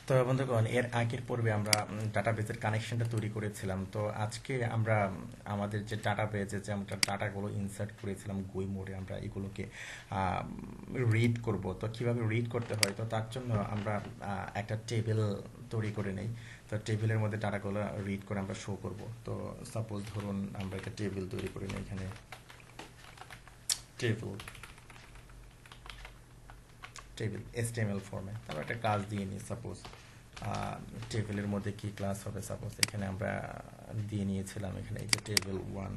তো বন্ধুগণ, এর আগের পর্বে আমরা ডাটাবেজের কানেকশনটা তৈরি করেছিলাম। তো আজকে আমরা আমাদের যে ডাটাবেজে যে আমরা ডাটাগুলো ইনসার্ট করেছিলাম গুই মোডে, আমরা এগুলোকে রিড করব। তো কিভাবে রিড করতে হয়, তো তার জন্য আমরা একটা টেবিল তৈরি করে নেই। তো টেবিলের মধ্যে ডাটাগুলো রিড করে আমরা শো করব। তো সাপোজ ধরুন আমরা একটা টেবিল তৈরি করে নিই। এখানে টেবিল টেবিল HTML ফর্মে আমরা একটা ক্লাস দিয়ে নিই। সাপোজ টেবিলের মধ্যে কি ক্লাস হবে, সাপোজ এখানে আমরা দিয়ে নিয়েছিলাম, এখানে এই যে টেবিল 1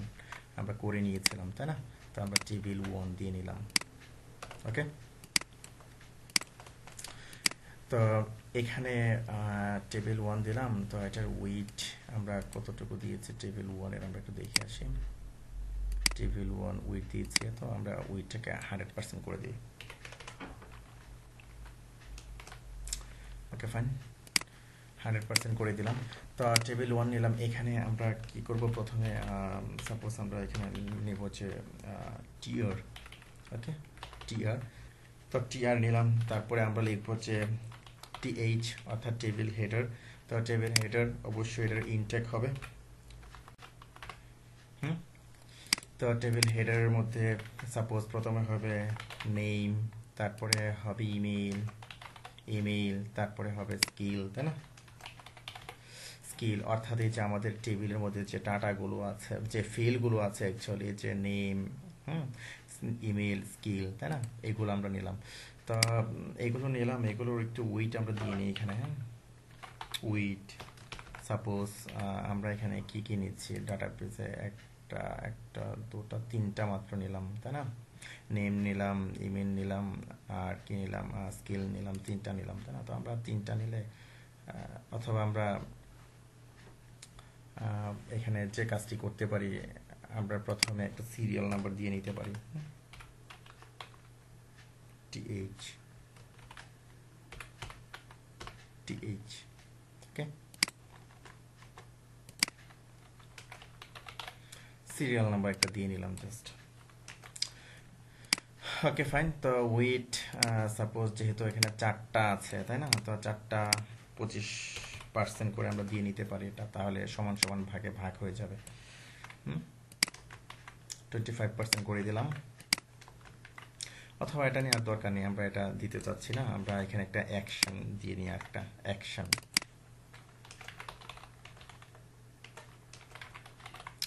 আমরা করে নিয়েছিলাম, তাই না? তো আমরা টেবিল 1 দিয়ে নিলাম। ওকে, তো এখানে টেবিল 1 দিলাম। তো এটার উইথ আমরা কতটুকু দিয়েছি টেবিল 1 এর, আমরা একটু দেখে আসি। টেবিল 1 উইথ দিয়েছি, তো আমরা উইথটাকে 100% করে দিই। ওকে, ফাইন, 100% করে দিলাম। তো টেবিল 1 নিলাম। এখানে আমরা কি করব, প্রথমে সাপোজ আমরা এখানে নেব যে টিয়ার। ওকে, টিয়ার। তো টিয়ার নিলাম, তারপরে আমরা লিখব যে টিএইচ অর্থাৎ টেবিল হেডার। তো টেবিল হেডার অবশ্যই এটার ইনটেক হবে। তো টেবিল হেডারের মধ্যে সাপোজ প্রথমে হবে নেম, তারপরে হবে ইমেইল, তারপরে হবে স্কিল, তাই না? স্কিল অর্থাৎ এই যে আমাদের টেবিলের মধ্যে যে ডাটাগুলো আছে, যে ফিল্ডগুলো আছে, অ্যাকচুয়ালি যে নেম, ইমেল, স্কিল, তাই না? এগুলো আমরা নিলাম। তো এগুলো নিলাম, এগুলোর একটু উইট আমরা দিয়ে নিই এখানে। উইট সাপোজ আমরা এখানে কি কি নিচ্ছি ডাটাবেসে, একটা একটা দুটা তিনটা মাত্র নিলাম, তাই না? নেম নিলাম, ইমেল নিলাম, আর কি নিলাম, স্কিল নিলাম, তিনটা নিলাম, তাই না? তো আমরা তিনটা নিলে অথবা আমরা এখানে যে কাজটি করতে পারি, আমরা প্রথমে একটা সিরিয়াল নাম্বার দিয়ে নিতে পারি। টিএইচ ওকে, সিরিয়াল নাম্বার একটা দিয়ে নিলাম জাস্ট। ওকে, ফাইন। তো উইথ সাপোজ যেহেতু এখানে 4টা আছে, তাই না? তো 4টা 25% করে আমরা দিয়ে নিতে পারি এটা, তাহলে সমান সমান ভাগে ভাগ হয়ে যাবে। 25% করে দিলাম। অথবা এটা নেওয়ার দরকার নেই, আমরা এটা দিতে চাচ্ছি না। আমরা এখানে একটা অ্যাকশন দিয়ে নিই, একটা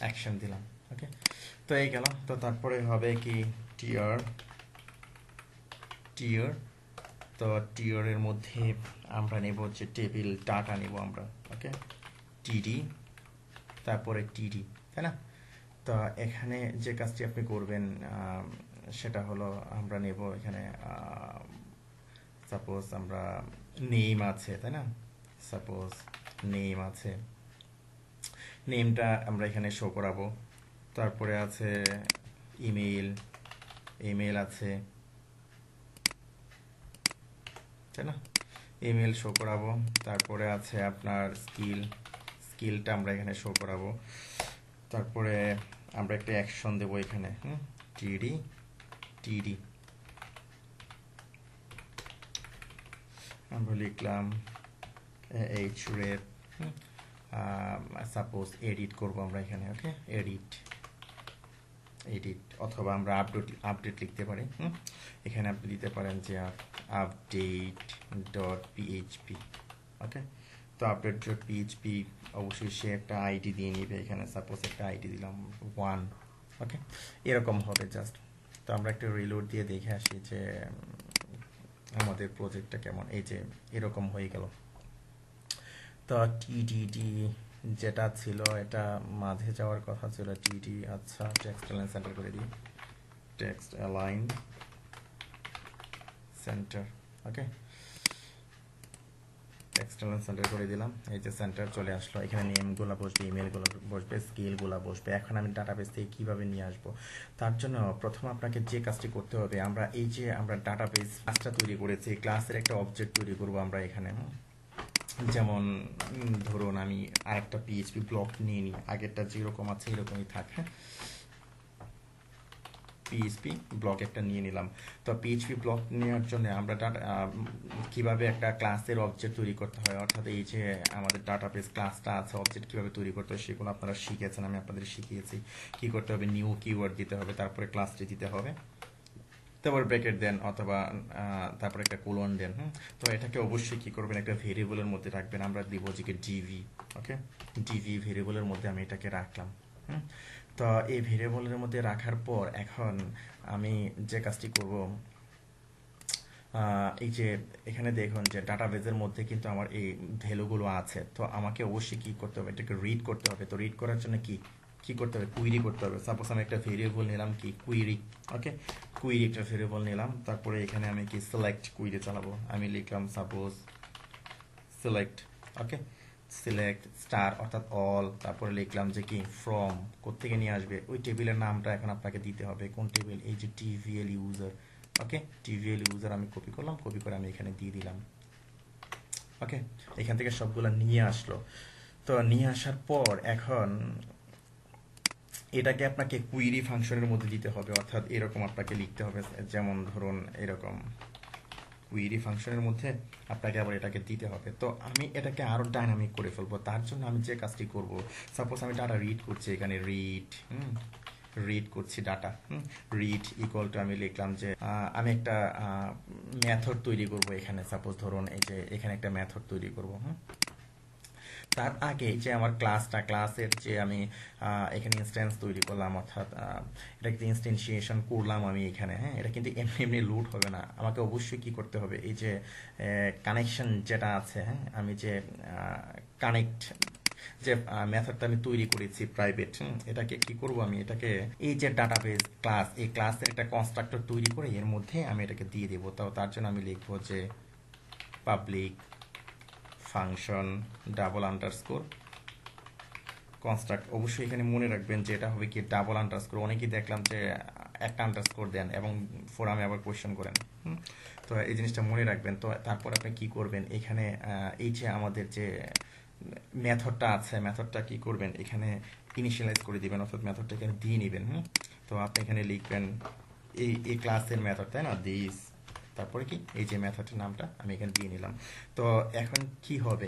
অ্যাকশন দিলাম। ওকে, তো এই গেল। তো তারপরে হবে কি টিয়ার। তো টিয়ারের মধ্যে আমরা নেব হচ্ছে টেবিল ডাটা নেব আমরা। ওকে, টিডি, তারপরে টিডি, তাই না? তো এখানে যে কাজটি আপনি করবেন সেটা হলো আমরা নেব এখানে সাপোজ আমরা নেম আছে, তাই না? সাপোজ নেম আছে, নেমটা আমরা এখানে শো করাবো। তারপরে আছে ইমেল আছে, তাই না? ইমেল শো করাবো। তারপরে আছে আপনার স্কিলটা আমরা এখানে শো করাবো। তারপরে আমরা একটা অ্যাকশন দেবো এখানে, টিডি আমরা লিখলাম এইচ রেপ। সাপোজ এডিট করব আমরা এখানে। ওকে, এডিট অথবা আমরা আপডেট লিখতে পারি। এখানে আপনি দিতে পারেন যে update.php। ওকে, তো update.php অবশ্যই সে একটা আইডি দিয়ে নিবে এখানে। সাপোজ একটা আইডি দিলাম 1। ওকে, এরকম হবে জাস্ট। তো আমরা একটা রিলোড দিয়ে দেখে আসি যে আমাদের প্রজেক্টটা কেমন। এই যে এরকম হয়ে গেল। তো টিডিডি যেটা ছিল এটা মাঝে যাওয়ার কথা ছিল, টিডি। আচ্ছা, টেক্সট অ্যালাইন সেন্টার করে দিই, টেক্সট অ্যালাইন সেন্টার। ওকে, টেক্সট অ্যালাইন সেন্টার করে দিলাম। এই যে সেন্টার চলে আসলো, এখানে নেমগুলো বসবে, ইমেলগুলো বসবে, স্কিলগুলো বসবে। এখন আমি ডাটাবেস থেকে কীভাবে নিয়ে আসবো, তার জন্য প্রথম আপনাকে যে কাজটি করতে হবে, আমরা এই যে আমরা ডাটাবেস ক্লাসটা তৈরি করেছি, ক্লাসের একটা অবজেক্ট তৈরি করবো আমরা এখানে। যেমন ধরুন আমি আরেকটা পিএইচপি ব্লক নিয়ে নিই, আগেরটা যেরকম আছে এরকমই থাক। হ্যাঁ, পিএইচপি ব্লক একটা নিয়ে নিলাম। তো পিএইচপি ব্লক নেওয়ার জন্য আমরা কিভাবে একটা ক্লাসের অবজেক্ট তৈরি করতে হয়, অর্থাৎ এই যে আমাদের ডাটাবেস ক্লাসটা আছে অবজেক্ট কিভাবে তৈরি করতে হয় সেগুলো আপনারা শিখেছেন, আমি আপনাদের শিখিয়েছি। কি করতে হবে, নিউ কিওয়ার্ড দিতে হবে, তারপরে ক্লাসটি দিতে হবে, তারপর ব্র্যাকেট দেন অথবা তারপরে একটা কোলন দেন। তো এটাকে অবশ্যই কি করবেন, একটা ভেরিয়েবলের মধ্যে রাখবেন। আমরা দিব যে ডিভি, ওকে, ডিভি ভেরিয়েবলের মধ্যে আমি এটাকে রাখলাম। তো এই ভেরিয়েবলের মধ্যে রাখার পর এখন আমি যে কাজটি করব, এই যে এখানে দেখুন যে ডাটাবেজের মধ্যে কিন্তু আমার এই ভ্যালুগুলো আছে। তো আমাকে অবশ্যই কি করতে হবে, এটাকে রিড করতে হবে। তো রিড করার জন্য কি করতে হবে, কুইরি করতে হবে। সাপোজ আমি একটা ভেরিয়েবল নিলাম, কি কুইরি, ওকে, কুইরি একটা ভেরিয়েবল নিলাম। তারপরে এখানে আমি কি সিলেক্ট কুইরি চালাবো। আমি লিখলাম সাপোজ সিলেক্ট, ওকে, সিলেক্ট স্টার অর্থাৎ অল, তারপরে লিখলাম যে কি ফ্রম, কোত্থেকে নিয়ে আসবে ওই টেবিলের নামটা এখন আপনাকে দিতে হবে। কোন টেবিল, এই যে টিভিএল ইউজার, ওকে, টিভিএল ইউজার আমি কপি করলাম, কপি করে আমি এখানে দিয়ে দিলাম। ওকে, এখান থেকে সবগুলো নিয়ে আসলো। তো নিয়ে আসার পর এখন এটাকে আপনাকে কুইরি ফাংশনের মধ্যে দিতে হবে, অর্থাৎ এরকম আপনাকে লিখতে হবে। যেমন ধরুন এরকম কুইরি ফাংশনের মধ্যে আপনাকে আবার এটাকে দিতে হবে। তো আমি এটাকে আরো ডাইনামিক করে ফেলবো। তার জন্য আমি যে কাজটি করব, সাপোজ আমি ডাটা রিড করছি, এখানে রিড করছি ডাটা, রিড ইকুয়াল টু আমি লিখলাম যে আমি একটা মেথড তৈরি করব এখানে। সাপোজ ধরুন এই যে এখানে একটা মেথড তৈরি করব। তার আগে যে আমার ক্লাসের যে আমি এখানে ইনস্ট্যান্স তৈরি করলাম, অর্থাৎ এটা কিন্তু ইনস্ট্যান্সিয়েশন করলাম আমি এখানে। হ্যাঁ, এটা কিন্তু এমনি এমনি লোড হবে না, আমাকে অবশ্যই কি করতে হবে, এই যে কানেকশন যেটা আছে, হ্যাঁ, আমি যে কানেক্ট যে মেথডটা আমি তৈরি করেছি প্রাইভেট, এটাকে কি করব, আমি এটাকে এই যে ডাটাবেস ক্লাস, এই ক্লাসের একটা কনস্ট্রাক্টর তৈরি করে এর মধ্যে আমি এটাকে দিয়ে দেবো। তার জন্য আমি লিখবো যে public function double underscore construct. অবশ্যই এখানে মনে রাখবেন যে এটা হবে কি ডাবল আন্ডারস্কোর। অনেকেই দেখলাম যে একটা আন্ডারস্কোর দেন এবং ফোরামে আবার কোয়েশ্চেন করেন। তো এই জিনিসটা মনে রাখবেন। তো তারপর আপনি কি করবেন, এখানে এই যে আমাদের যে মেথডটা আছে, মেথডটা কি করবেন, এখানে ইনিশিয়ালাইজ করে দিবেন, অর্থাৎ মেথডটা এখানে দিয়ে নেবেন। তো আপনি এখানে লিখবেন এই ক্লাসের মেথড, তাই না, দিস, তারপরে কি এই যে মেথডের নামটা আমি এখানে দিয়ে নিলাম। তো এখন কি হবে,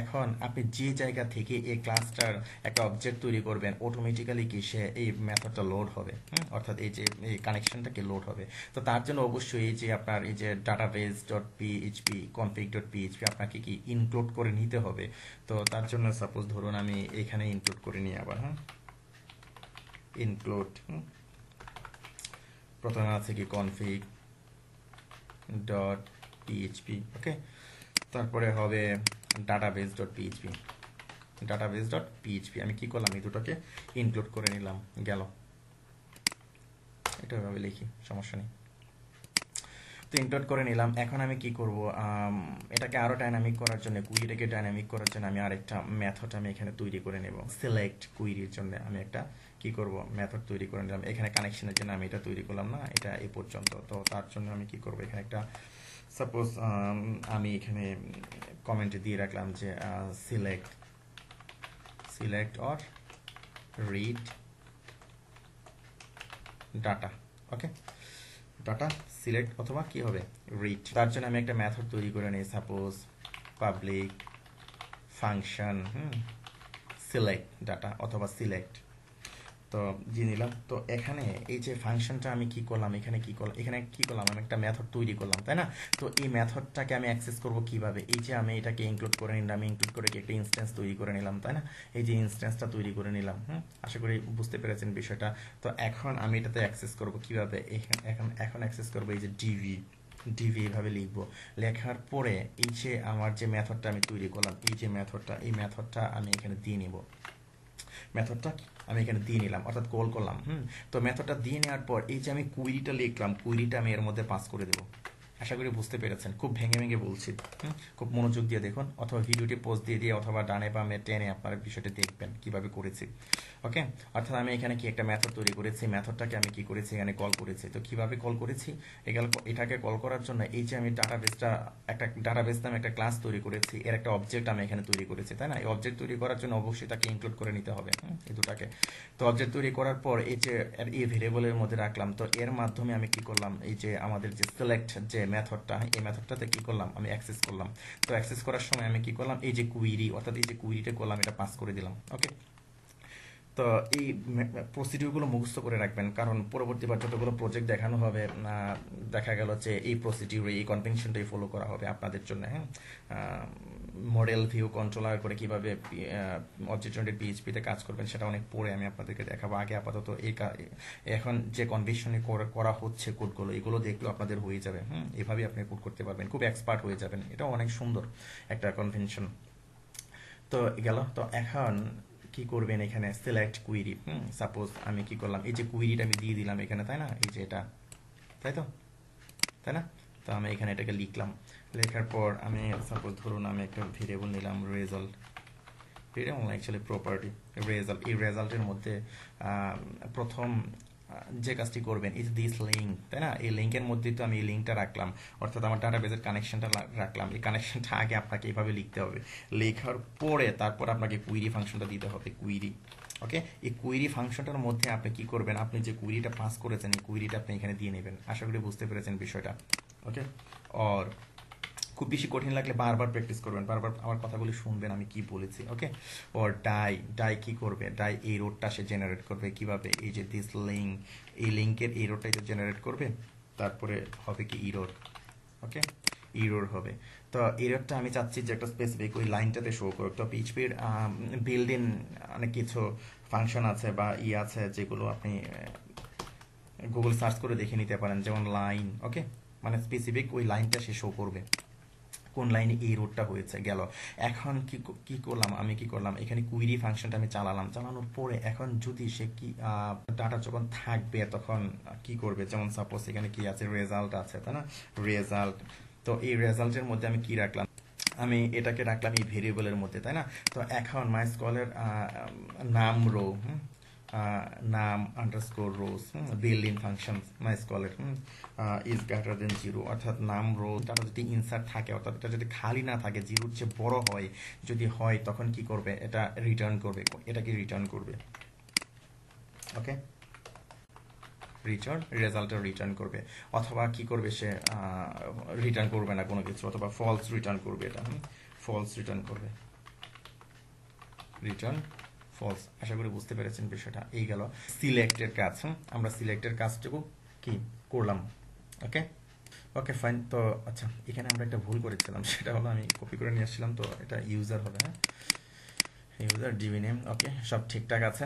এখন আপনি যে জায়গা থেকে এই ক্লাসটার একটা অবজেক্ট তৈরি করবেন, অটোমেটিক্যালি কি সে এই মেথডটা লোড হবে, অর্থাৎ এই যে এই কানেকশনটাকে লোড হবে। তো তার জন্য অবশ্যই এই যে আপনার এই যে database dot PHP config dot PHP আপনাকে কি ইনক্লুড করে নিতে হবে। তো তার জন্য সাপোজ ধরুন আমি এখানে ইনক্লুড করে নিই আবার, ইনক্লুড, প্রথমে আছে কি কনফিগ ডট পিএইচপি, ওকে, তারপরে হবে database dot PHP, database dot PHP আমি কি করলাম, এই দুটোকে ইনক্লুড করে নিলাম, গেল। এটা ভাবে লিখি, সমস্যা নেই। তো ইনক্লুড করে নিলাম। এখন আমি কি করব, এটাকে আরো ডাইনামিক করার জন্য, কুইরিটাকে ডাইনামিক করার জন্য আমি আরেকটা মেথড আমি এখানে তৈরি করে নেব। সিলেক্ট কুইরির জন্য আমি একটা কি করব, মেথড তৈরি করে নিলাম। এখানে কানেকশনের জন্য আমি এটা তৈরি করলাম না, এটা এই পর্যন্ত। তো তার জন্য আমি কি করব, এখানে একটা সাপোজ আমি এখানে কমেন্টে দিয়ে রাখলাম যে select or read data, okay, data select অথবা কি হবে রিড। তার জন্য আমি একটা মেথড তৈরি করে নিই, suppose public function select data অথবা সিলেক্ট, তো দিয়ে নিলাম। তো এখানে এই যে ফাংশনটা আমি কি করলাম, এখানে কি করলাম, আমি একটা মেথড তৈরি করলাম, তাই না। তো এই মেথডটাকে আমি অ্যাক্সেস করব কিভাবে, এই যে আমি এটাকে ইনক্লুড করে নিলাম, ইনক্লুড করে একটা ইনস্ট্যান্স তৈরি করে নিলাম, তাই না। এই যে ইনস্ট্যান্সটা তৈরি করে নিলাম, আশা করি বুঝতে পেরেছেন বিষয়টা। তো এখন আমি এটাতে অ্যাক্সেস করব কিভাবে, এখন অ্যাক্সেস করব এই যে ডিভি এভাবে লিখবো। লেখার পরে এই যে আমার যে মেথডটা আমি তৈরি করলাম, এই যে এই মেথডটা আমি এখানে দিয়ে নিব, মেথডটা আমি এখানে দিয়ে নিলাম, অর্থাৎ কল করলাম। তো মেথডটা দিয়ে নেওয়ার পর এই যে আমি কুইরিটা লিখলাম, কুইরিটা আমি এর মধ্যে পাস করে দেব। আশা করি বুঝতে পেরেছেন, খুব ভেঙে ভেঙে বলছি। খুব মনোযোগ দিয়ে দেখুন, অথবা ভিডিওটি পোস্ট দিয়ে দিয়ে অথবা ডানে বামে টেনে আপনারা বিষয়টি দেখবেন কিভাবে করেছি। ওকে, অর্থাৎ আমি এখানে কি একটা মেথড তৈরি করেছি, মেথডটাকে আমি কি করেছি এখানে কল করেছি। তো কিভাবে কল করেছি, এটাকে কল করার জন্য এই যে আমি ডাটাবেস নামে একটা ক্লাস তৈরি করেছি, এর একটা অবজেক্ট আমি এখানে তৈরি করেছি, তাই না? এই অবজেক্ট তৈরি করার জন্য অবশ্যই তাকে ইনক্লুড করে নিতে হবে, এই দুটাকে। তো অবজেক্ট তৈরি করার পর এই যে এই ভেরিয়েবলের মধ্যে রাখলাম, তো এর মাধ্যমে আমি কি করলাম, এই যে আমাদের যে সিলেক্ট যে মেথডটা, এই মেথডটাতে কি করলাম, আমি অ্যাক্সেস করলাম। তো অ্যাক্সেস করার সময় আমি কি করলাম, এই যে কুইরি, অর্থাৎ এই যে কুইরিটা করলাম, এটা পাস করে দিলাম। ওকে, তো এই প্রসিডিউরগুলো মুখস্থ করে রাখবেন, কারণ পরবর্তীবার যতগুলো প্রজেক্ট দেখানো হবে দেখা গেল যে এই প্রসিডিউর, এই কনভেনশনটাই ফলো করা হবে আপনাদের জন্য। হ্যাঁ, মডেল ভিউ কন্ট্রোলার করে কিভাবে অবজেক্ট ওরিয়েন্টেড পিএইচপিতে কাজ করবেন সেটা অনেক পরে আমি আপনাদেরকে দেখাবো। আগে আপাতত এখন যে কনভেনশনে করা হচ্ছে কোডগুলো, এগুলো দেখলেও আপনাদের হয়ে যাবে। এভাবেই আপনি কোড করতে পারবেন, খুব এক্সপার্ট হয়ে যাবেন। এটা অনেক সুন্দর একটা কনভেনশন। তো গেল, তো এখন কি করবেন, এখানে সিলেক্ট কুইরি। সাপোজ আমি কি করলাম, এই যে কুইরিটা আমি দিয়ে দিলাম এখানে, তাই না? এই যে এটা, তাই তো, তাই না? তো আমি এখানে এটাকে লিখলাম, লেখার পর আমি সাপোজ ধরুন আমি একটা ভেরিয়েবল নিলাম result, variable actually property result. এই রেজাল্টের মধ্যে প্রথম যে কাজটি করবেন ইজ দিস লিঙ্ক, তাই না? এই লিঙ্কের মধ্যেই তো আমি এই লিঙ্কটা রাখলাম, অর্থাৎ আমার ডাটাবেসের কানেকশনটা রাখলাম। এই কানেকশনটা আগে আপনাকে এইভাবে লিখতে হবে, লেখার পরে তারপর আপনাকে কুইরি ফাংশনটা দিতে হবে, কুইরি। ওকে, এই কুইরি ফাংশনটার মধ্যে আপনি কি করবেন, আপনি যে কুইরিটা পাস করেছেন এই কুইরিটা আপনি এখানে দিয়ে নেবেন। আশা করি বুঝতে পেরেছেন বিষয়টা। ওকে, আর খুব বেশি কঠিন লাগলে বারবার প্র্যাকটিস করবেন, বারবার আমার কথাগুলি শুনবেন আমি কি বলেছি। ওকে, ওর ডাই কি করবে, ডাই এই রোডটা সে জেনারেট করবে কিভাবে, এই যে দিস লিঙ্ক, এই লিঙ্কের এই রোডটাই তো জেনারেট করবে, তারপরে হবে কি ইরোর। ওকে, ইরোর হবে। তো ইরোরটা আমি চাচ্ছি যে একটা স্পেসিফিক ওই লাইনটাতে শো করুক। তো পিএইচপির বিল্ড ইন অনেক কিছু ফাংশন আছে বা আছে যেগুলো আপনি গুগল সার্চ করে দেখে নিতে পারেন, যেমন লাইন। ওকে, মানে স্পেসিফিক ওই লাইনটা সে শো করবে, কোন লাইনে এই রোডটা হয়েছে। গেল, এখন কি করলাম, আমি কি করলাম, এখানে কুইরি ফাংশনটা আমি চালানোর পরে এখন যদি সে কি ডাটা যখন থাকবে তখন কি করবে, যেমন সাপোজ এখানে কি আছে, রেজাল্ট আছে, তাই না? রেজাল্ট, তো এই রেজাল্টের মধ্যে আমি কি রাখলাম, আমি এটাকে রাখলাম এই ভেরিয়েবলের মধ্যে, তাই না? তো এখন মাই স্কলের নাম রো, নাম underscore rows, build in function my scalar is greater than zero, অর্থাৎ নাম রো ডাটা যদি ইনসার্ট থাকে, অর্থাৎ এটা যদি খালি না থাকে, জিরোর চেয়ে বড় হয় যদি হয়, তখন কি করবে, এটা রিটার্ন করবে, এটাকে রিটার্ন করবে। ওকে, রেজাল্টটা রিটার্ন করবে, অথবা কি করবে সে রিটার্ন করবে না কোনো কিছু, অথবা ফলস রিটার্ন করবে, এটা ফলস রিটার্ন করবে, রিটার্ন ফলস। আশা করি বুঝতে পেরেছেন বিষয়টা। এই গেল সিলেক্টের কাজ। আমরা সিলেক্টের কাজটুকু কি করলাম। ওকে, ওকে ফাইন। তো আচ্ছা, এখানে আমরা একটা ভুল করেছিলাম, সেটা হলো আমি কপি করে নিয়ে আসছিলাম, তো এটা ইউজার হবে। হ্যাঁ, ইউজার ডিবি নেম। ওকে, সব ঠিকঠাক আছে।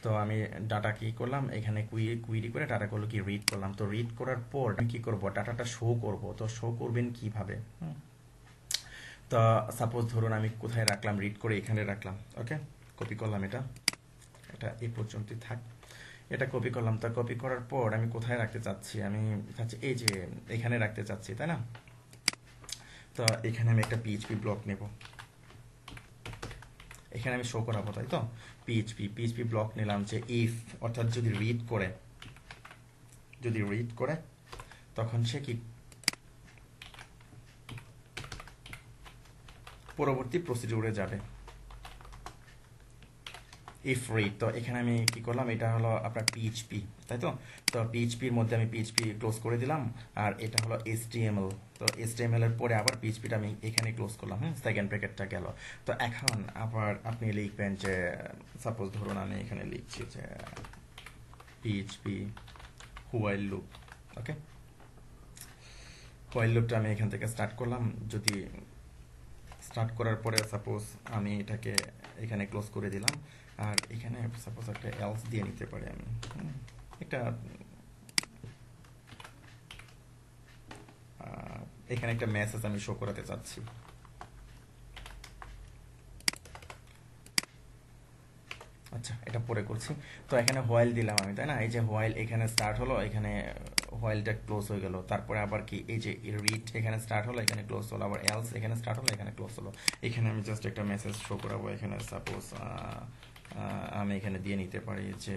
তো আমি ডাটা কি করলাম, এখানে কুইরি করে ডাটা করলো কি রিড করলাম। তো রিড করার পর আমি কি করব, ডাটাটা শো করব। তো শো করবেন কিভাবে, তো সাপোজ ধরুন আমি কোথায় রাখলাম, রিড করে এখানে রাখলাম। ওকে, কপি করলাম, এটা এই পর্যন্তই থাক। এটা কপি করলাম। তা কপি করার পর আমি কোথায় রাখতে চাচ্ছি, আমি চাচ্ছি এই যে এখানে রাখতে চাচ্ছি, তাই না? তো এখানে আমি একটা পিএইচপি ব্লক নেব, এখানে আমি শো করাবো, তাই তো? পিএইচপি ব্লক নিলাম, যে ইফ, অর্থাৎ যদি রিড করে তখন সে কি পরবর্তী প্রসিডিউরে যাবে, ইফ রিড। তো এখানে আমি কি করলাম, এটা হলো আপনার পিএইচপি, তাই তো? তো পিএইচপির মধ্যে আমি পিএইচপি ক্লোজ করে দিলাম, আর এটা হলো এইচটিএমএল। তো এইচটিএমএল এর পরে আবার পিএইচপিটা আমি এখানে ক্লোজ করলাম, সেকেন্ড ব্র্যাকেটটা গেল। তো এখন আবার আপনি লিখবেন যে সাপোজ ধরুন আমি এখানে লিখছি যে পিএইচপি হোয়াইল লুপ। ওকে, হোয়াইল লুপটা আমি এখান থেকে স্টার্ট করলাম। যদি স্টার্ট করার পরে সাপোজ আমি এটাকে এখানে ক্লোজ করে দিলাম, আর এখানে সাপোজ একটা এলস দিয়ে নিতে পারি আমি, এটা এখানে একটা মেসেজ আমি শো করাতে চাচ্ছি। আচ্ছা, এটা পরে করছি। তো এখানে হোয়াইল দিলাম আমি, তাই না? এই যে হোয়াইল এখানে স্টার্ট হলো, এখানে হোয়াইলটা ক্লোজ হয়ে গেল, তারপরে আবার কি এই যে রিড এখানে স্টার্ট হলো, এখানে ক্লোজ হলো, আবার এলস এখানে স্টার্ট হলো, এখানে ক্লোজ হলো। এখানে আমি জাস্ট একটা মেসেজ শো করাবো। এখানে সাপোজ আমি এখানে দিয়ে নিতে পারি যে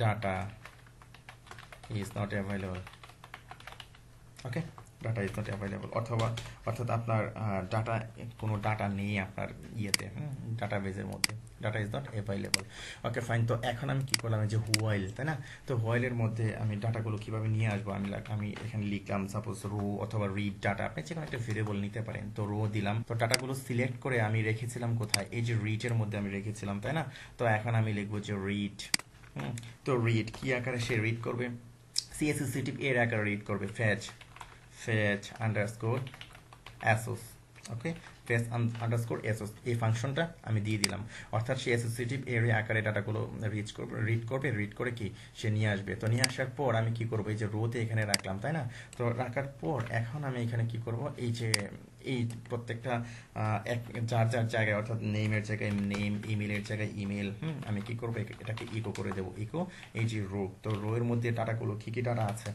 data is not available. Okay, data is not available, অর্থাৎ আপনার কোনো ডাটা নেই আপনার ইয়েতে, ডাটাবেজের মধ্যে, data is not available. Okay fine. তো এখন আমি কি করলাম, যে হোয়াইল, তাই না? তো হোয়াইলের মধ্যে আমি ডাটাগুলো কিভাবে নিয়ে আসবো, আমি এখানে লিখলাম সাপোজ রো অথবা রিড ডাটা, আপনি যে কোনো একটা ভেরিয়েবল নিতে পারেন। তো রো দিলাম, তো ডাটাগুলো সিলেক্ট করে আমি রেখেছিলাম কোথায়, এই যে রিডের মধ্যে আমি রেখেছিলাম, তাই না? তো এখন আমি লিখবো যে রিড। তো রিড কি আকারে সে রিড করবে, CSS এর আকারে রিড করবে, fetch underscore assoc। ওকে, fetch underscore assoc এই ফাংশনটা আমি দিয়ে দিলাম, অর্থাৎ সে অ্যাসোসিয়েটিভ এর আকারে ডাটাগুলো রিড করে কি সে নিয়ে আসবে। তো নিয়ে আসার পর আমি কি করব, এই যে রোতে এখানে রাখলাম, তাই না? তো রাখার পর এখন আমি এখানে কি করব, এই যে এই প্রত্যেকটা যার জায়গায়, অর্থাৎ নেমের জায়গায় নেম, ইমেলের জায়গায় ইমেল, আমি কি করব, এটাকে ইকো করে দেবো, ইকো এই যে রো। তো রো এর মধ্যে ডাটাগুলো কি কি ডাটা আছে,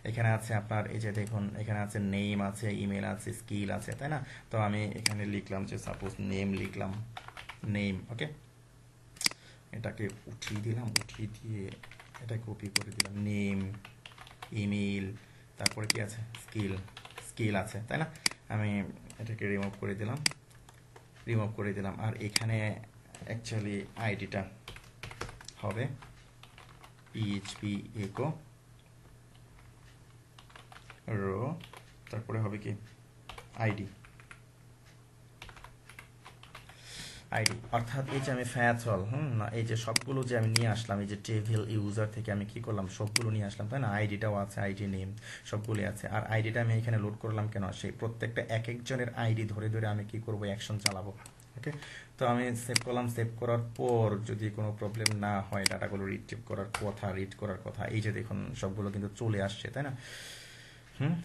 এখানে আছে আপনার এই যে দেখুন, এখানে আছে নেম আছে, ইমেল আছে, স্কিল আছে, তাই না? তো আমি এখানে লিখলাম যে সাপোজ নেম লিখলাম, নেম। ওকে, এটাকে উঠিয়ে দিলাম, উঠিয়ে দিয়ে এটা কপি করে দিলাম, নেম, ইমেল, তারপরে কি আছে, স্কিল আছে, তাই না? আমি এটাকে রিমুভ করে দিলাম, আর এখানে অ্যাকচুয়ালি আইডিটা হবে PHP echo রো, তারপরে হবে কি আইডি, অর্থাৎ এই যে আমি ফ্যাচল না, এই যে সবগুলো যে আমি নিয়ে আসলাম, এই যে টেবিল ইউজার থেকে আমি কি করলাম, সবগুলো নিয়ে আসলাম, তাই না? আইডিটাও আছে, আইডি নেম সবগুলোই আছে। আর আইডিটা আমি এখানে লোড করলাম কেন, সেই প্রত্যেকটা এক একজনের আইডি ধরে ধরে আমি কি করব, অ্যাকশন চালাবো। ওকে, তো আমি সেভ করলাম, সেভ করার পর যদি কোনো প্রবলেম না হয়, ডাটাগুলো রিড করার কথা, এই যে দেখুন সবগুলো কিন্তু চলে আসছে, তাই না?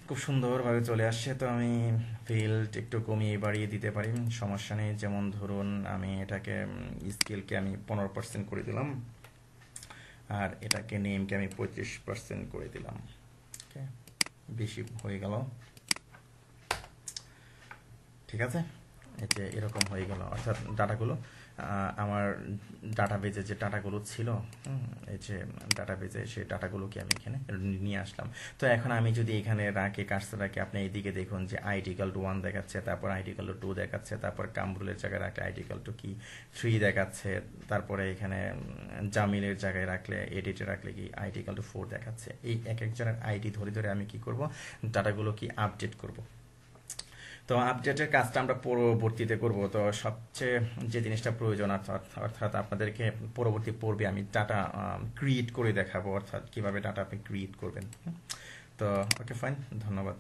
খুব সুন্দরভাবে চলে আসছে। তো আমি ফিল্ড একটু কমিয়ে বাড়িয়ে দিতে পারি, সমস্যা নেই। যেমন ধরুন আমি এটাকে স্কেলকে আমি 15% করে দিলাম, আর এটাকে নেমকে আমি 25% করে দিলাম। ওকে, বেশি হয়ে গেল, ঠিক আছে? এই যে এরকম হয়ে গেল, অর্থাৎ ডাটাগুলো আমার ডাটাবেজে যে ডাটাগুলো ছিল, এই যে ডাটাবেজে সেই ডাটাগুলোকে আমি এখানে নিয়ে আসলাম। তো এখন আমি যদি এখানে রাখি, কার্সর রাখি, আপনি এইদিকে দেখুন যে id=1 দেখাচ্ছে, তারপর id=2 দেখাচ্ছে, তারপর কামরুলের জায়গায় রাখলে id=3 দেখাচ্ছে, তারপরে এখানে জামিলের জায়গায় রাখলে, এডিটে রাখলে কি id=4 দেখাচ্ছে। এই এক একজনের আইডি ধরে ধরে আমি কি করব, ডাটাগুলো কি আপডেট করব। তো আপডেটের কাজটা আমরা পরবর্তীতে করব। তো সবচেয়ে যে জিনিসটা প্রয়োজন, অর্থাৎ আপনাদেরকে পরবর্তী পর্বে আমি ডাটা ক্রিয়েট করে দেখাবো, অর্থাৎ কিভাবে ডাটা আপনি ক্রিয়েট করবেন। তো ওকে ফাইন, ধন্যবাদ।